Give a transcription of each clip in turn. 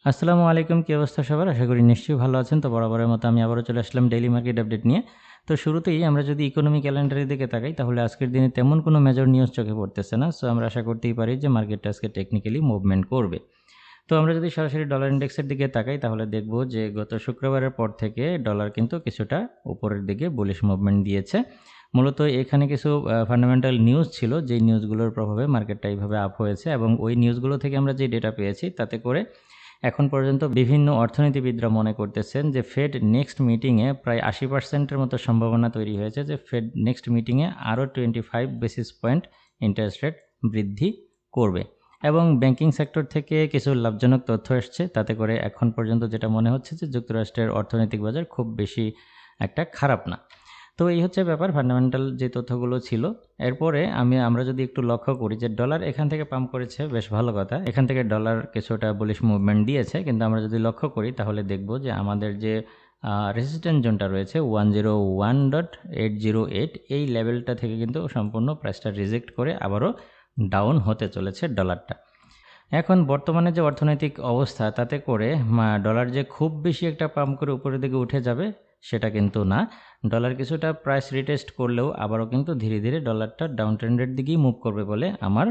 আসসালামু আলাইকুম, কি অবস্থা সবার? আশা করি নিশ্চয়ই ভালো আছেন। তো বরাবরের মতো আমি আবারও চলে আসলাম ডেইলি মার্কেট আপডেট নিয়ে। তো শুরুতেই আমরা যদি ইকোনমি ক্যালেন্ডারের দিকে তাকাই তাহলে আজকের দিনে তেমন কোনো মেজর নিউজ চোখে পড়তেছে না। সো আমরা আশা করতেই পারি যে মার্কেটটা আজকে টেকনিক্যালি মুভমেন্ট করবে। তো আমরা যদি সরাসরি ডলার ইন্ডেক্সের দিকে তাকাই তাহলে দেখব যে গত শুক্রবারের পর থেকে ডলার কিন্তু কিছুটা উপরের দিকে বুলিশ মুভমেন্ট দিয়েছে। মূলত এখানে কিছু ফান্ডামেন্টাল নিউজ ছিল, যেই নিউজগুলোর প্রভাবে মার্কেটটা এইভাবে আপ হয়েছে এবং ওই নিউজগুলো থেকে আমরা যে ডেটা পেয়েছি তাতে করে এখন পর্যন্ত বিভিন্ন অর্থনীতিবিদরা মনে করতেছেন যে ফেড নেক্সট মিটিংয়ে প্রায় 80% মতো সম্ভাবনা তৈরি হয়েছে যে ফেড নেক্সট মিটিংয়ে আরও 25 বেসিস পয়েন্ট ইন্টারেস্ট রেট বৃদ্ধি করবে। এবং ব্যাংকিং সেক্টর থেকে কিছু লাভজনক তথ্য এসছে, তাতে করে এখন পর্যন্ত যেটা মনে হচ্ছে যে যুক্তরাষ্ট্রের অর্থনৈতিক বাজার খুব বেশি একটা খারাপ না। তো এই হচ্ছে ব্যাপার, ফান্ডামেন্টাল যে তথ্যগুলো ছিল। এরপরে আমরা যদি একটু লক্ষ্য করি যে ডলার এখান থেকে পাম্প করেছে, বেশ ভালো কথা। এখান থেকে ডলার কিছুটা বুলিশ মুভমেন্ট দিয়েছে, কিন্তু আমরা যদি লক্ষ্য করি তাহলে দেখব যে আমাদের যে রেজিস্ট্যান্স জোনটা রয়েছে 101.808 এই লেভেলটা থেকে কিন্তু সম্পূর্ণ প্রাইসটা রিজেক্ট করে আবারও ডাউন হতে চলেছে ডলারটা। এখন বর্তমানে যে অর্থনৈতিক অবস্থা তাতে করে ডলার যে খুব বেশি একটা পাম্প করে উপরের দিকে উঠে যাবে সেটা কিন্তু না। ডলার কিছুটা প্রাইস রিটেস্ট করলেও আবারও কিন্তু ধীরে ধীরে ডলারটা ডাউন ট্রেন্ডের দিকেই মুভ করবে বলে আমার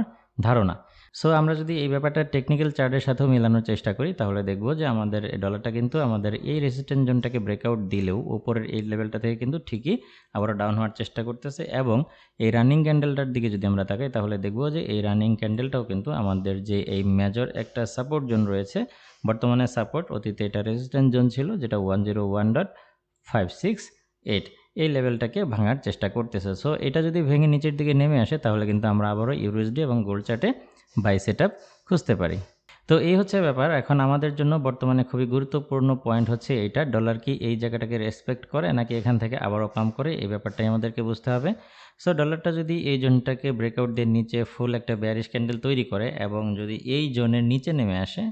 ধারণা। সো আমরা যদি এই ব্যাপারটা টেকনিক্যাল চার্টের সাথেও মেলানোর চেষ্টা করি তাহলে দেখব যে আমাদের ডলারটা কিন্তু আমাদের এই রেজিস্ট্যান্স জোনটাকে ব্রেকআউট দিলেও উপরের এই লেভেলটা থেকে কিন্তু ঠিকই আবারও ডাউন হওয়ার চেষ্টা করতেছে। এবং এই রানিং ক্যান্ডেলটার দিকে যদি আমরা তাকাই তাহলে দেখব যে এই রানিং ক্যান্ডেলটাও কিন্তু আমাদের যে এই মেজর একটা সাপোর্ট জোন রয়েছে, বর্তমানে সাপোর্ট, অতীতে এটা রেজিস্ট্যান্স জোন ছিল যেটা 101.568 এই লেভেলটাকে ভাঙার চেষ্টা করতেছে। সো এটা যদি ভেঙে নিচের দিকে নেমে আসে তাহলে কিন্তু আমরা আবারও ইউরুএসডি এবং গোল্ড চার্টে বাই সেটআপ খুঁজতে পারি। তো এই হচ্ছে ব্যাপার। এখন আমাদের জন্য বর্তমানে খুবই গুরুত্বপূর্ণ পয়েন্ট হচ্ছে এইটা, ডলার কি এই জায়গাটাকে রেসপেক্ট করে নাকি এখান থেকে আবারও পাম্প করে, এই ব্যাপারটাই আমাদেরকে বুঝতে হবে। সো ডলারটা যদি এই জোনটাকে ব্রেকআউট দিয়ে নিচে ফুল একটা বেয়ারিশ ক্যান্ডেল তৈরি করে এবং যদি এই জোনের নিচে নেমে আসে,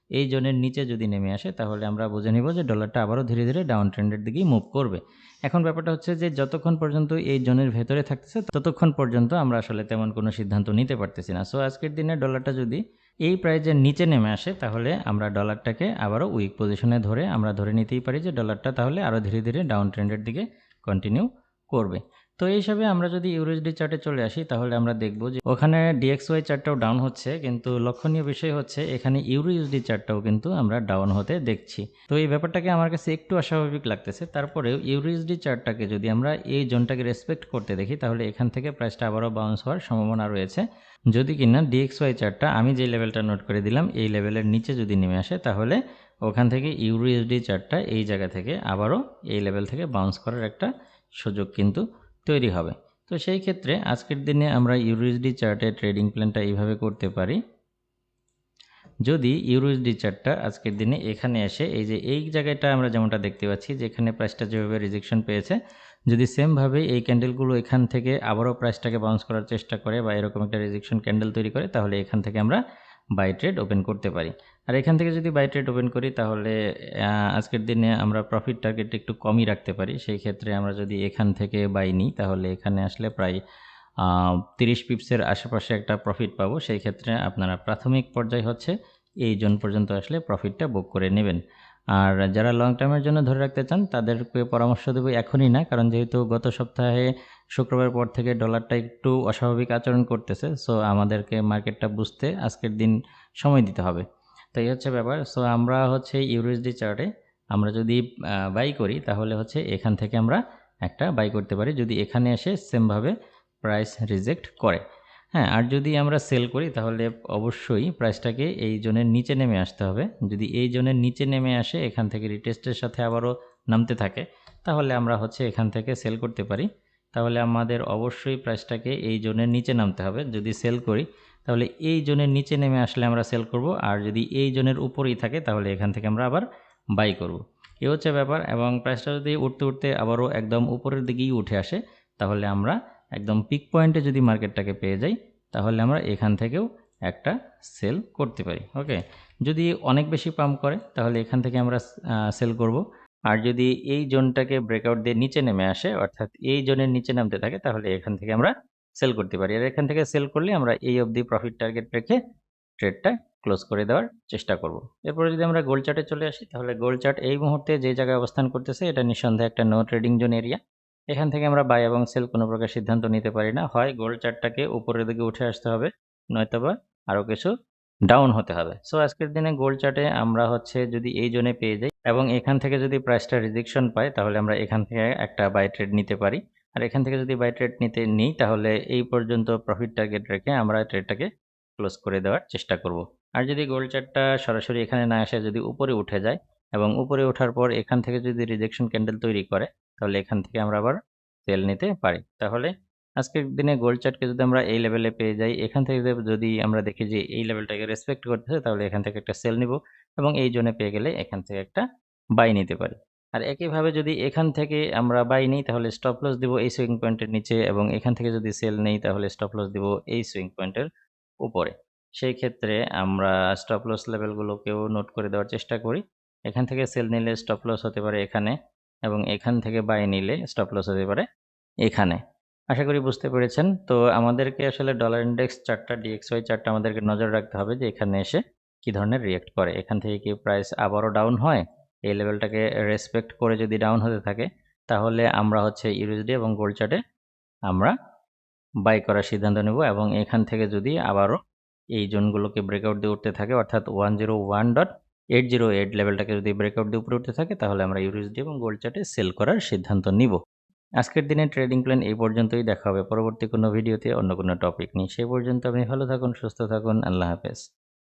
এই জোনের নিচে যদি নেমে আসে তাহলে আমরা বুঝে নিব যে ডলারটা আবারও ধীরে ধীরে ডাউন ট্রেন্ডের দিকেই মুভ করবে। এখন ব্যাপারটা হচ্ছে যে যতক্ষণ পর্যন্ত এই জোনের ভেতরে থাকতেছে ততক্ষণ পর্যন্ত আমরা আসলে তেমন কোনো সিদ্ধান্ত নিতে পারতেছি না। সো আজকের দিনে ডলারটা যদি এই প্রাইজের নিচে নেমে আসে তাহলে আমরা ডলারটাকে আবারও উইক পজিশনে ধরে আমরা ধরে নিতেই পারি যে ডলারটা তাহলে আরও ধীরে ধীরে ডাউন ট্রেন্ডের দিকে কন্টিনিউ করবে। তো এই হিসাবে আমরা যদি ইউরুএসডি চার্টে চলে আসি তাহলে আমরা দেখব যে ওখানে DXY চার্টটাও ডাউন হচ্ছে, কিন্তু লক্ষণীয় বিষয় হচ্ছে এখানে ইউরুএসডি চার্টটাও কিন্তু আমরা ডাউন হতে দেখছি। তো এই ব্যাপারটাকে আমার কাছে একটু অস্বাভাবিক লাগতেছে। তারপরেও ইউরুএসডি চার্টটাকে যদি আমরা এই জোনটাকে রেসপেক্ট করতে দেখি তাহলে এখান থেকে প্রাইসটা আবারও বাউন্স হওয়ার সম্ভাবনা রয়েছে। যদি কিনা DXY চার্টটা আমি যে লেভেলটা নোট করে দিলাম এই লেভেলের নিচে যদি নেমে আসে তাহলে ওখান থেকে ইউরুএসডি চার্টটা এই জায়গা থেকে আবারও এই লেভেল থেকে বাউন্স করার একটা সুযোগ কিন্তু তৈরি হবে। তো সেই ক্ষেত্রে আজকের দিনে আমরা ইউরুএসডি চার্টে ট্রেডিং প্ল্যানটা এইভাবে করতে পারি। যদি ইউরুএসডি চার্টটা আজকের দিনে এখানে এসে এই যে এই জায়গাটা আমরা যেমনটা দেখতে পাচ্ছি যে এখানে প্রাইসটা যেভাবে রিজেকশন পেয়েছে, যদি সেমভাবে এই ক্যান্ডেলগুলো এখান থেকে আবারও প্রাইসটাকে বাউন্স করার চেষ্টা করে বা এরকম একটা রিজেকশন ক্যান্ডেল তৈরি করে তাহলে এখান থেকে আমরা বাই ট্রেড ওপেন করতে পারি। আর এখান থেকে যদি বাই ট্রেড ওপেন করি তাহলে আজকের দিনে আমরা প্রফিট টার্গেট একটু কমই রাখতে পারি। সেই ক্ষেত্রে আমরা যদি এখান থেকে বাই নিই তাহলে এখানে আসলে প্রায় 30 পিপসের আশেপাশে একটা প্রফিট পাবো। সেই ক্ষেত্রে আপনারা প্রাথমিক পর্যায় হচ্ছে এই জোন পর্যন্ত আসলে প্রফিটটা বুক করে নেবেন। আর যারা লং টার্মের জন্য ধরে রাখতে চান তাদেরকে পরামর্শ দেবো এখনই না, কারণ যেহেতু গত সপ্তাহে শুক্রবার পর থেকে ডলারটা একটু অস্বাভাবিক আচরণ করতেছে। সো আমাদেরকে মার্কেটটা বুঝতে আজকের দিন সময় দিতে হবে। তো এই হচ্ছে ব্যাপার। সো আমরা হচ্ছে ইউরুএসডি চার্টে আমরা যদি বাই করি তাহলে হচ্ছে এখান থেকে আমরা একটা বাই করতে পারি যদি এখানে এসে সেমভাবে প্রাইস রিজেক্ট করে। হ্যাঁ, আর যদি আমরা সেল করি তাহলে অবশ্যই প্রাইসটাকে এই জোনের নিচে নেমে আসতে হবে। যদি এই জোনের নিচে নেমে আসে এখান থেকে রিটেস্টের সাথে আবারও নামতে থাকে তাহলে আমরা হচ্ছে এখান থেকে সেল করতে পারি। তাহলে আমাদের অবশ্যই প্রাইসটাকে এই জোনের নিচে নামতে হবে। যদি সেল করি তাহলে এই জোনের নিচে নেমে আসলে আমরা সেল করব, আর যদি এই জোনের উপরেই থাকে তাহলে এখান থেকে আমরা আবার বাই করব। এই হচ্ছে ব্যাপার। এবং প্রাইসটা যদি উঠতে উঠতে আবারও একদম উপরের দিকেই উঠে আসে তাহলে আমরা একদম পিক পয়েন্টে যদি মার্কেটটাকে পেয়ে যাই তাহলে আমরা এখান থেকেও একটা সেল করতে পারি। ওকে, যদি অনেক বেশি পাম্প করে তাহলে এখান থেকে আমরা সেল করব। আর যদি এই জোনটাকে ব্রেকআউট দিয়ে নিচে নেমে আসে অর্থাৎ এই জোনের নিচে নামতে থাকে তাহলে এখান থেকে আমরা সেল করতে পারি। আর এখান থেকে সেল করলে আমরা এই অবধি প্রফিট টার্গেট রেখে ট্রেডটা ক্লোজ করে দেওয়ার চেষ্টা করব। এরপরে যদি আমরা গোল্ড চার্টে চলে আসি, তাহলে গোল্ড চার্ট এই মুহূর্তে যে জায়গায় অবস্থান করতেছে এটা নিঃসন্দেহে একটা নো ট্রেডিং জোন এরিয়া। এখান থেকে আমরা বাই এবং সেল কোনো প্রকার সিদ্ধান্ত নিতে পারি না। হয় গোল্ড চার্টটাকে উপরের দিকে উঠে আসতে হবে, নয়তোবা আরও কিছু ডাউন হতে হবে। সো আজকের দিনে গোল্ড চার্টে আমরা হচ্ছে যদি এই জোনে পেয়ে যাই এবং এখান থেকে যদি প্রাইসটা রিজেকশন পাই, তাহলে আমরা এখান থেকে একটা বাই ট্রেড নিতে পারি। আর এখান থেকে যদি বাই ট্রেড নিই, তাহলে এই পর্যন্ত প্রফিট টার্গেট রেখে আমরা ট্রেডটাকে ক্লোজ করে দেওয়ার চেষ্টা করব। আর যদি গোল্ড চার্টটা সরাসরি এখানে না এসে যদি উপরে উঠে যায় এবং উপরে ওঠার পর এখান থেকে যদি রিজেকশন ক্যান্ডেল তৈরি করে, তাহলে এখান থেকে আমরা আবার সেল নিতে পারি। তাহলে আজকের দিনে গোল্ড চার্টকে যদি আমরা এই লেভেলে পেয়ে যাই, এখান থেকে যদি আমরা দেখি যে এই লেভেলটাকে রেসপেক্ট করতেছে, তাহলে এখান থেকে একটা সেল নিব এবং এই জোনে পেয়ে গেলে এখান থেকে একটা বাই নিতে পারি। আর একইভাবে যদি এখান থেকে আমরা বাই নিই, তাহলে স্টপ লস দিব এই সুইং পয়েন্টের নিচে এবং এখান থেকে যদি সেল নেই, তাহলে স্টপ লস দিব এই সুইং পয়েন্টের উপরে। সেই ক্ষেত্রে আমরা স্টপ লস লেভেলগুলোকেও নোট করে দেওয়ার চেষ্টা করি। এখান থেকে সেল নিলে স্টপ লস হতে পারে এখানে এবং এখান থেকে বাই নিলে স্টপ লস হতে পারে এখানে। আশা করি বুঝতে পেরেছেন। তো আমাদেরকে আসলে ডলার ইনডেক্স চার্টটা, DXY চার্টটা আমাদেরকে নজর রাখতে হবে যে এখানে এসে কি ধরনের রিঅ্যাক্ট করে। এখান থেকে কি প্রাইস আবারও ডাউন হয়? এই লেভেলটাকে রেসপেক্ট করে যদি ডাউন হতে থাকে, তাহলে আমরা হচ্ছে ইউএসডি এবং গোল্ড চার্টে আমরা বাই করার সিদ্ধান্ত নেব এবং এখান থেকে যদি আবারও এই জোনগুলোকে ব্রেকআউট দিয়ে উঠতে থাকে, অর্থাৎ 101.808 লেভেলটাকে যদি ব্রেকআউট দিয়ে উপরে উঠতে থাকে, তাহলে আমরা ইউএসডি এবং গোল্ড চার্টে সেল করার সিদ্ধান্ত নিব। আজকের দিনে ট্রেডিং প্ল্যান এই পর্যন্তই। দেখা হবে পরবর্তী কোনো ভিডিওতে অন্য কোনো টপিক নিয়ে। সেই পর্যন্ত আপনি ভালো থাকুন, সুস্থ থাকুন। আল্লাহ হাফেজ।